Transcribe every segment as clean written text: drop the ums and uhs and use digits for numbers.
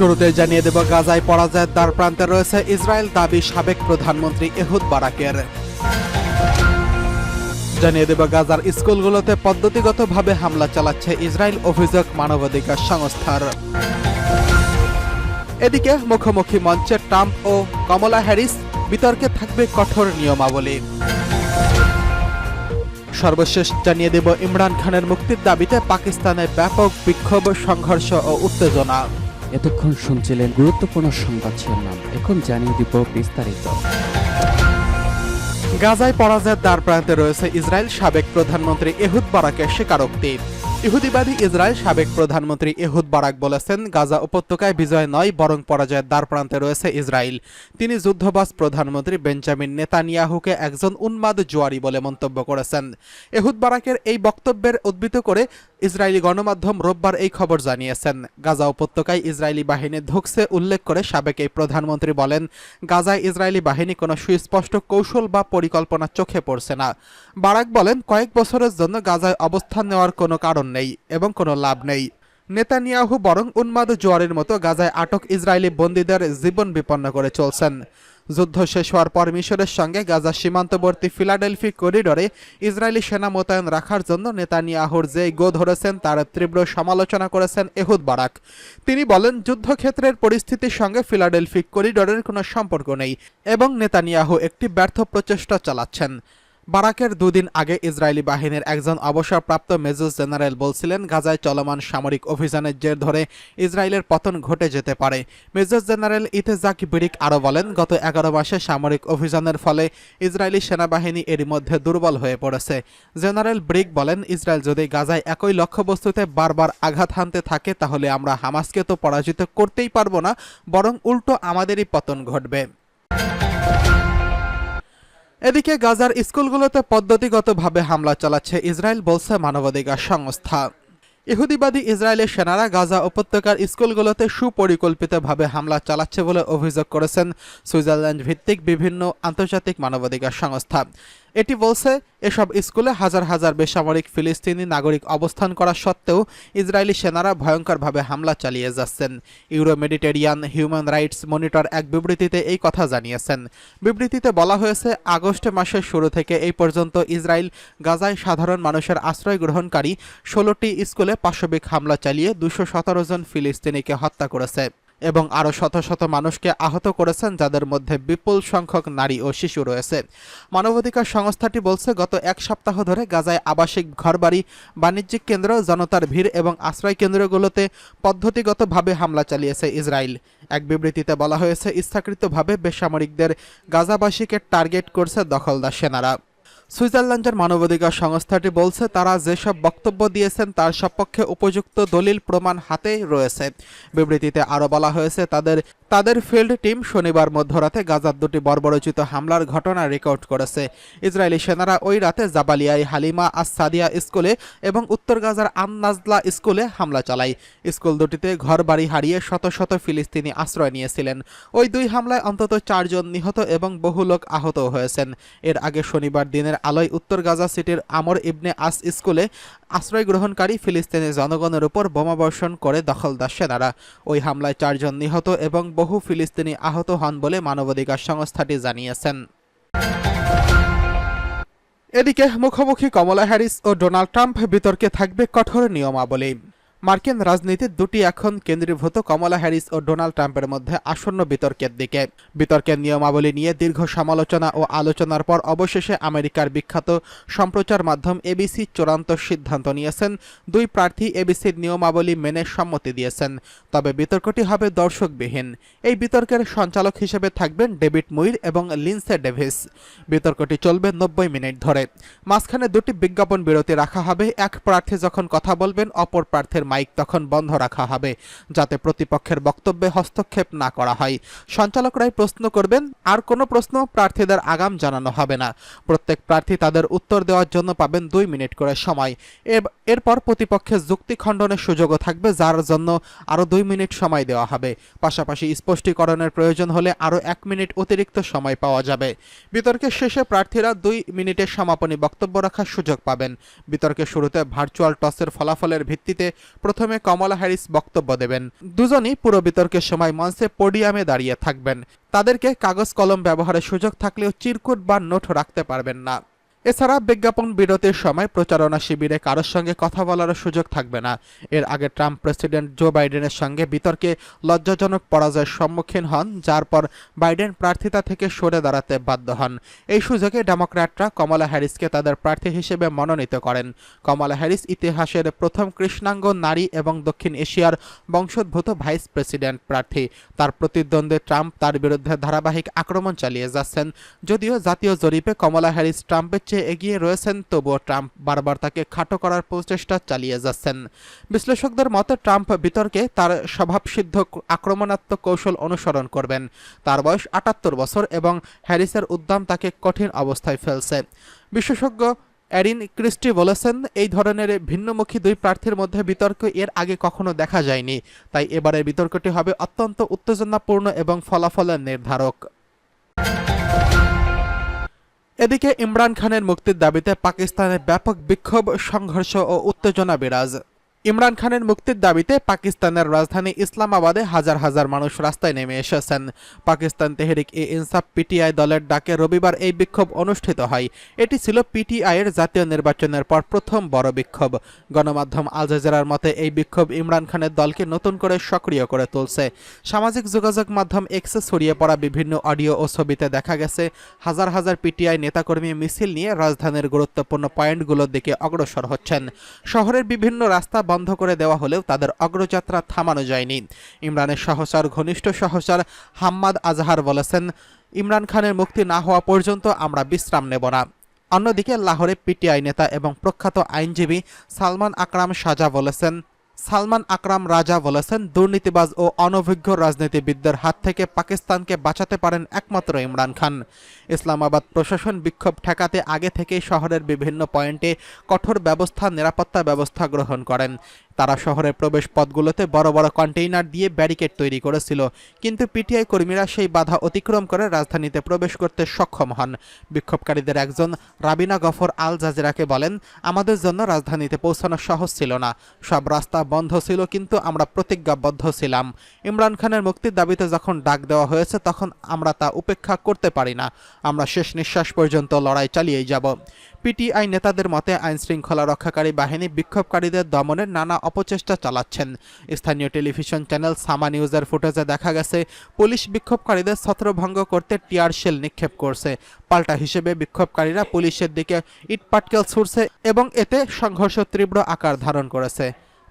শুরুতে জানিয়ে দেব গাজায় পরাজয়ের দ্বারপ্রান্তে রয়েছে ইসরায়েল, দাবি সাবেক প্রধানমন্ত্রী এহুদ বারাকের। জানিয়ে দেব গাজার স্কুলগুলোতে পদ্ধতিগতভাবে হামলা চালাচ্ছে ইসরায়েল, অভিযোগ মানবাধিকার সংস্থার। এদিকে মুখোমুখি মঞ্চে ট্রাম্প ও কমলা হ্যারিস, বিতর্কে থাকবে কঠোর নিয়মাবলী। সর্বশেষ জানিয়ে দেব ইমরান খানের মুক্তির দাবিতে পাকিস্তানে ব্যাপক বিক্ষোভ, সংঘর্ষ ও উত্তেজনা। এতক্ষণ শুনছিলেন গুরুত্বপূর্ণ সংবাদ শিরোনাম, এখন জানিয়ে দিব বিস্তারিত। গাজায় পরাজয়ের দ্বারপ্রান্তে রয়েছে ইসরায়েল, সাবেক প্রধানমন্ত্রী এহুদ বারাকের স্বীকারোক্তি। ইহুদিবাদী ইসরায়েল সাবেক প্রধানমন্ত্রী এহুদ বারাক বলেছেন, গাজা উপত্যকায় বিজয় নয় বরং পরাজয়ের দ্বারপ্রান্তে রয়েছে ইসরায়েল। তিনি যুদ্ধবাজ প্রধানমন্ত্রী বেঞ্জামিন নেতানিয়াহুকে একজন উন্মাদ জুয়ারি বলে মন্তব্য করেছেন। এহুদ বারাকের এই বক্তব্যের উদ্ধৃত করে ইসরায়েলি গণমাধ্যম রোববার এই খবর জানিয়েছেন। গাজা উপত্যকায় ইসরায়েলি বাহিনী ঢুকছে উল্লেখ করে সাবেক এই প্রধানমন্ত্রী বলেন, গাজায় ইসরায়েলি বাহিনী কোনো সুস্পষ্ট কৌশল বা পরিকল্পনা চোখে পড়ছে না। বারাক বলেন, কয়েক বছরের জন্য গাজায় অবস্থান নেওয়ার কোনো কারণ নেই এবং কোনো লাভ নেই। নেতানিয়াহু বরং উন্মাদ জোয়ারের মতো গাজায় আটক ইসরায়েলি বন্দীদের জীবন বিপন্ন করে চলছেন। যুদ্ধ শেষ হওয়ার পর মিশরের সঙ্গে গাজা সীমান্তবর্তী ফিলাডেলফি করিডোরে ইসরায়েলি সেনা মোতায়েন রাখার জন্য নেতানিয়াহুর যে গো ধরেছেন তার তীব্র সমালোচনা করেছেন এহুদ বারাক। তিনি বলেন, যুদ্ধক্ষেত্রের পরিস্থিতির সঙ্গে ফিলাডেলফি করিডোরের কোনো সম্পর্ক নেই এবং নেতানিয়াহু একটি ব্যর্থ প্রচেষ্টা চালাচ্ছেন। বারাকের দুদিন আগে ইসরায়েলি বাহিনীর একজন অবসরপ্রাপ্ত মেজর জেনারেল বলছিলেন, গাজায় চলমান সামরিক অভিযানের জের ধরে ইসরায়েলের পতন ঘটে যেতে পারে। মেজর জেনারেল ইতেজাক ব্রিক আরও বলেন, গত 11 মাসে সামরিক অভিযানের ফলে ইসরায়েলি সেনাবাহিনী এরই মধ্যে দুর্বল হয়ে পড়েছে। জেনারেল ব্রিক বলেন, ইসরায়েল যদি গাজায় একই লক্ষ্যবস্তুতে বারবার আঘাত হানতে থাকে তাহলে আমরা হামাসকে তো পরাজিত করতেই পারবো না, বরং উল্টো আমাদেরই পতন ঘটবে। এদিকে গাজার স্কুলগুলোতে পদ্ধতিগতভাবে হামলা চালাচ্ছে ইসরায়েল, বলছে মানবাধিকার সংস্থা। ইহুদিবাদী ইসরায়েলের সেনারা গাজা উপত্যকার স্কুলগুলোতে সুপরিকল্পিতভাবে হামলা চালাচ্ছে বলে অভিযোগ করেছেন সুইজারল্যান্ড ভিত্তিক বিভিন্ন আন্তর্জাতিক মানবাধিকার সংস্থা। এটি বলছে, এসব স্কুলে হাজার হাজার বেসামরিক ফিলিস্তিনি নাগরিক অবস্থান করা সত্ত্বেও ইসরায়েলি সেনারা ভয়ঙ্করভাবে হামলা চালিয়ে যাচ্ছেন। Euro Mediterranean human rights monitor এক বিবৃতিতে এই কথা জানিয়েছেন। বিবৃতিতে বলা হয়েছে, আগস্ট মাসের শুরু থেকে এই পর্যন্ত ইসরায়েল গাজায় সাধারণ মানুষের আশ্রয় গ্রহণকারী 16টি স্কুলে পাশবিক হামলা চালিয়ে 217 জন ফিলিস্তিনিকে হত্যা করেছে এবং আরও শত শত মানুষকে আহত করেছেন, যাদের মধ্যে বিপুল সংখ্যক নারী ও শিশু রয়েছে। মানবাধিকার সংস্থাটি বলছে, গত এক সপ্তাহ ধরে গাজায় আবাসিক ঘরবাড়ি, বাণিজ্যিক কেন্দ্র, জনতার ভিড় এবং আশ্রয় কেন্দ্রগুলোতে পদ্ধতিগতভাবে হামলা চালিয়েছে ইসরায়েল। এক বিবৃতিতে বলা হয়েছে, ইচ্ছাকৃতভাবে বেসামরিকদের গাজাবাসীকে টার্গেট করছে দখলদার সেনারা। সুইজারল্যান্ডের মানবাধিকার সংস্থাটি বলছে, তারা যেসব বক্তব্য দিয়েছেন তার সপক্ষে উপযুক্ত দলিল প্রমাণ হাতে রয়েছে। বিবৃতিতে আরও বলা হয়েছে, তাদের ফিল্ড টিম শনিবার মধ্যরাতে গাজার দুটি বর্বরোচিত হামলার ঘটনা রেকর্ড করেছে। ইসরায়েলি সেনারা ওই রাতে জাবালিয়ায় হালিমা আস সাদিয়া স্কুলে এবং উত্তর গাজার আন-নাজলা স্কুলে হামলা চালায়। স্কুল দুটিতে ঘরবাড়ি হারিয়ে শত শত ফিলিস্তিনি আশ্রয় নিয়েছিলেন। ওই দুই হামলায় অন্তত 4 জন নিহত এবং বহু লোক আহত হয়েছেন। এর আগে শনিবার দিনের আলোয় উত্তর গাজা সিটির আমর ইবনে আস স্কুলে আশ্রয় গ্রহণকারী ফিলিস্তিনি জনগণের উপর বোমাবর্ষণ করে দখলদার সেনারা। ওই হামলায় 4 জন নিহত এবং বহু ফিলিস্তিনি আহত হন বলে মানবাধিকার সংস্থাটি জানিয়েছেন। এদিকে মুখোমুখি কমলা হ্যারিস ও ডোনাল্ড ট্রাম্প, বিতর্কে থাকবে কঠোর নিয়মাবলী। মার্কিন রাজনীতির দুটি এখন কেন্দ্রীভূত কমলা হ্যারিস ও ডোনাল্ড ট্রাম্পের মধ্যে আসন্ন বিতর্কের দিকে। বিতর্কের নিয়মাবলী নিয়ে দীর্ঘ সমালোচনা ও আলোচনার পর অবশেষে আমেরিকার বিখ্যাত সম্প্রচার মাধ্যম এবিসি চূড়ান্ত সিদ্ধান্ত নিয়েছেন। দুই প্রার্থী এবিসির নিয়মাবলী মেনে সম্মতি দিয়েছেন, তবে বিতর্কটি হবে দর্শকবিহীন। এই বিতর্কের সঞ্চালক হিসেবে থাকবেন ডেভিড মুইর এবং লিন্ডসে ডেভিস। বিতর্কটি চলবে 90 মিনিট ধরে। মাঝখানে দুটি বিজ্ঞাপন বিরতি রাখা হবে। এক প্রার্থী যখন কথা বলবেন, অপর প্রার্থীর মাইক তখন বন্ধ রাখা হবে, যাতে প্রতিপক্ষের বক্তব্যে হস্তক্ষেপ না করা হয়। সঞ্চালকরাই প্রশ্ন করবেন, আর কোনো প্রশ্ন প্রার্থীদের আগাম জানানো হবে না। প্রত্যেক প্রার্থী তাদের উত্তর দেওয়ার জন্য পাবেন 2 মিনিট করে সময়। এরপর প্রতিপক্ষের যুক্তি খণ্ডনের সুযোগও থাকবে, যার জন্য আরও 2 মিনিট সময় দেওয়া হবে। পাশাপাশি স্পষ্টীকরণের প্রয়োজন হলে আরও 1 মিনিট অতিরিক্ত সময় পাওয়া যাবে। বিতর্কের শেষে প্রার্থীরা 2 মিনিটের সমাপনী বক্তব্য রাখার সুযোগ পাবেন। বিতর্কের শুরুতে ভার্চুয়াল টসের ফলাফলের ভিত্তিতে প্রথমে কমলা হ্যারিস বক্তব্য দেবেন। দুজনই পুরো বিতর্কের সময় মঞ্চে পোডিয়ামে দাঁড়িয়ে থাকবেন। তাদেরকে কাগজ কলম ব্যবহারের সুযোগ থাকলেও চিরকুট বা নোট রাখতে পারবেন না। এছাড়া বিজ্ঞাপন বিরতির সময় প্রচারণা শিবিরে কারোর সঙ্গে কথা বলার সুযোগ থাকবে না। এর আগে ট্রাম্প প্রেসিডেন্ট জো বাইডেনের সঙ্গে বিতর্কে লজ্জাজনক পরাজয়ের সম্মুখীন হন, যার পর বাইডেন প্রার্থিতা থেকে সরে দাঁড়াতে বাধ্য হন। এই সুযোগে ডেমোক্র্যাটরা কমলা হ্যারিসকে তাদের প্রার্থী হিসেবে মনোনীত করেন। কমলা হ্যারিস ইতিহাসের প্রথম কৃষ্ণাঙ্গ নারী এবং দক্ষিণ এশিয়ার বংশোদ্ভূত ভাইস প্রেসিডেন্ট প্রার্থী। তার প্রতিদ্বন্দ্বী ট্রাম্প তার বিরুদ্ধে ধারাবাহিক আক্রমণ চালিয়ে যাচ্ছেন। যদিও জাতীয় জরিপে কমলা হ্যারিস ট্রাম্পের এগিয়ে রয়েছেন, তবুও ট্রাম্প বারবার তাকে খাটো করার প্রচেষ্টা চালিয়ে যাচ্ছেন। বিশ্লেষকদের মতে ট্রাম্প বিতর্কে তার স্বভাবসিদ্ধ আক্রমণাত্মক কৌশল অনুসরণ করবেন। তার বয়স ৭৮ বছর এবং হ্যারিসের উদ্যম তাকে কঠিন অবস্থায় ফেলছে। বিশেষজ্ঞ এরিন ক্রিস্টি বলেছেন, এই ধরনের ভিন্নমুখী দুই প্রার্থীর মধ্যে বিতর্ক এর আগে কখনো দেখা যায়নি, তাই এবারের বিতর্কটি হবে অত্যন্ত উত্তেজনাপূর্ণ এবং ফলাফলের নির্ধারক। এদিকে ইমরান খানের মুক্তির দাবিতে পাকিস্তানে ব্যাপক বিক্ষোভ, সংঘর্ষ ও উত্তেজনা বিরাজ। ইমরান খানের মুক্তির দাবিতে পাকিস্তানের রাজধানী ইসলামাবাদে হাজার হাজার মানুষ রাস্তায় নেমে এসেছেন। পাকিস্তান তেহরিক ই ইনসাফ পিটিআই দলের ডাকে রবিবার এই বিক্ষোভ অনুষ্ঠিত হয়। এটি ছিল পিটিআইয়ের জাতীয় নির্বাচনের পর প্রথম বড় বিক্ষোভ। গণমাধ্যম আল জাজিরার মতে এই বিক্ষোভ ইমরান খানের দলকে নতুন করে সক্রিয় করে তুলছে। সামাজিক যোগাযোগ মাধ্যম এক্সে ছড়িয়ে পড়া বিভিন্ন অডিও ও ছবিতে দেখা গেছে হাজার হাজার পিটিআই নেতাকর্মী মিছিল নিয়ে রাজধানীর গুরুত্বপূর্ণ পয়েন্টগুলোর দিকে অগ্রসর হচ্ছেন। শহরের বিভিন্ন রাস্তা বন্ধ করে দেওয়া হলেও তাদের অগ্রযাত্রা থামানো যায়নি। ইমরানের সহচর ঘনিষ্ঠ সহচর হাম্মাদ আজহার বলেছেন, ইমরান খানের মুক্তি না হওয়া পর্যন্ত আমরা বিশ্রাম নেব না। অন্যদিকে লাহোরে পিটিআই নেতা এবং প্রখ্যাত আইনজীবী সালমান আকরাম রাজা বলেছেন, দুর্নীতিবাজ ও অনভিজ্ঞ রাজনীতিবিদদের হাত থেকে পাকিস্তানকে বাঁচাতে পারেন একমাত্র ইমরান খান। ইসলামাবাদ প্রশাসন বিক্ষোভ ঠেকাতে আগে থেকেই শহরের বিভিন্ন পয়েন্টে কঠোর নিরাপত্তা ব্যবস্থা গ্রহণ করেন। তারা শহরের প্রবেশ পথগুলোতে বড় বড় কন্টেইনার দিয়ে ব্যারিকেড তৈরি করেছিল, কিন্তু পিটিআই কর্মীরা সেই বাধা অতিক্রম করে রাজধানীতে প্রবেশ করতে সক্ষম হন। বিক্ষোভকারীদের একজন রাবিনা গফর আল জাজিরাকে বলেন, আমাদের জন্য রাজধানীতে পৌঁছানো সহজ ছিল না, সব রাস্তা বন্ধ ছিল, কিন্তু আমরা প্রতিজ্ঞাবদ্ধ ছিলাম। ইমরান খানের মুক্তির দাবিতে যখন ডাক দেওয়া হয়েছে তখন আমরা তা উপেক্ষা করতে পারি না, আমরা শেষ নিঃশ্বাস পর্যন্ত লড়াই চালিয়েই যাব। পিটিআই নেতাদের মতে আইনশৃঙ্খলা রক্ষাকারী বাহিনী বিক্ষোভকারীদের দমনের নানা অপচেষ্টা চালাচ্ছেন। স্থানীয় টেলিভিশন চ্যানেল সামা নিউজের ফুটেজে দেখা গেছে পুলিশ বিক্ষোভকারীদের ছত্রভঙ্গ করতে টিয়ার শেল নিক্ষেপ করছে। পাল্টা হিসেবে বিক্ষোভকারীরা পুলিশের দিকে ইটপাটকেল ছুড়ছে এবং এতে সংঘর্ষ তীব্র আকার ধারণ করেছে।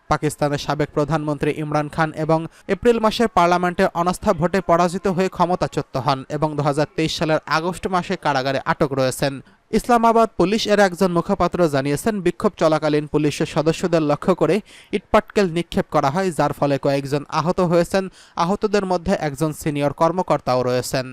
পাকিস্তানের সাবেক প্রধানমন্ত্রী ইমরান খান এবং এপ্রিল মাসের পার্লামেন্টে অনাস্থা ভোটে পরাজিত হয়ে ক্ষমতাচ্যুত হন এবং 2023 সালের আগস্ট মাসে কারাগারে আটক রয়েছেন। ইসলামাবাদ পুলিশ এর একজন মুখপাত্র জানিয়েছেন, বিক্ষোভ চলাকালীন পুলিশের সদস্যদের লক্ষ্য করে ইটপাটকেল নিক্ষেপ করা হয়, যার ফলে কয়েকজন আহত হয়েছেন। আহতদের মধ্যে একজন সিনিয়র কর্মকর্তাও রয়েছেন।